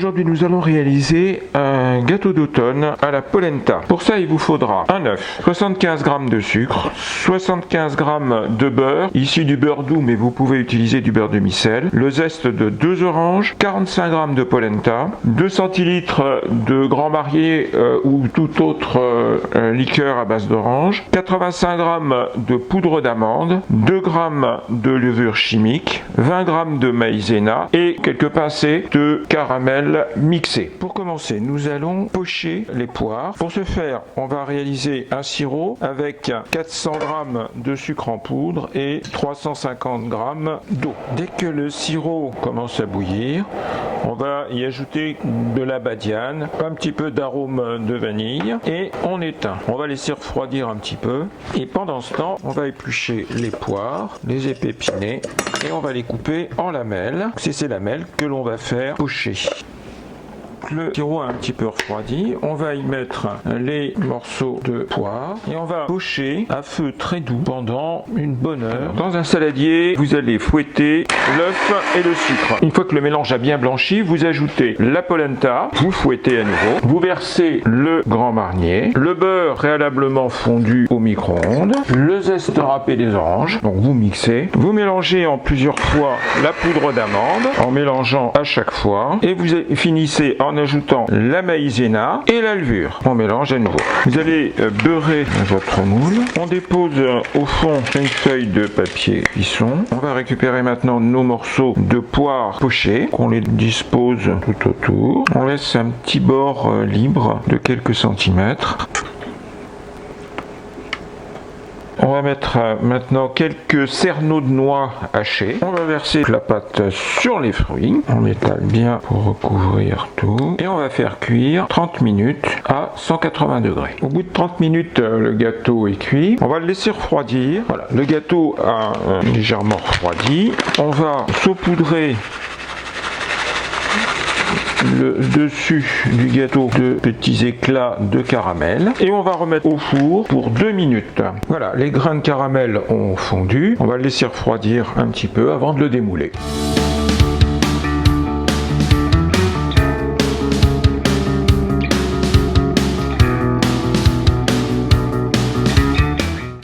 Aujourd'hui, nous allons réaliser un gâteau d'automne à la polenta. Pour ça, il vous faudra un œuf, 75 g de sucre, 75 g de beurre, ici du beurre doux, mais vous pouvez utiliser du beurre demi-sel, le zeste de 2 oranges, 45 g de polenta, 2 centilitres de Grand Marnier ou tout autre liqueur à base d'orange, 85 g de poudre d'amande, 2 g de levure chimique, 20 g de maïzena et quelques pincées de caramel mixé. Pour commencer, nous allons pocher les poires. Pour ce faire, on va réaliser un sirop avec 400 g de sucre en poudre et 350 g d'eau. Dès que le sirop commence à bouillir, on va y ajouter de la badiane, un petit peu d'arôme de vanille et on éteint. On va laisser refroidir un petit peu et pendant ce temps, on va éplucher les poires, les épépiner et on va les couper en lamelles. C'est ces lamelles que l'on va faire pocher. Le sirop a un petit peu refroidi, on va y mettre les morceaux de poire et on va pocher à feu très doux pendant une bonne heure. Dans un saladier, vous allez fouetter l'œuf et le sucre. Une fois que le mélange a bien blanchi, vous ajoutez la polenta, vous fouettez à nouveau, vous versez le Grand Marnier, le beurre préalablement fondu au micro-ondes, le zeste râpé des oranges, donc vous mixez, vous mélangez en plusieurs fois la poudre d'amande en mélangeant à chaque fois et vous finissez en ajoutant la maïzena et la levure. On mélange à nouveau. Vous allez beurrer votre moule. On dépose au fond une feuille de papier cuisson. On va récupérer maintenant nos morceaux de poire pochés. On les dispose tout autour. On laisse un petit bord libre de quelques centimètres. On va mettre maintenant quelques cerneaux de noix hachés. On va verser la pâte sur les fruits. On étale bien pour recouvrir tout. Et on va faire cuire 30 minutes à 180 degrés. Au bout de 30 minutes, le gâteau est cuit. On va le laisser refroidir. Voilà, le gâteau a légèrement refroidi. On va saupoudrer le dessus du gâteau de petits éclats de caramel et on va remettre au four pour 2 minutes. Voilà, les grains de caramel ont fondu. On va le laisser refroidir un petit peu avant de le démouler.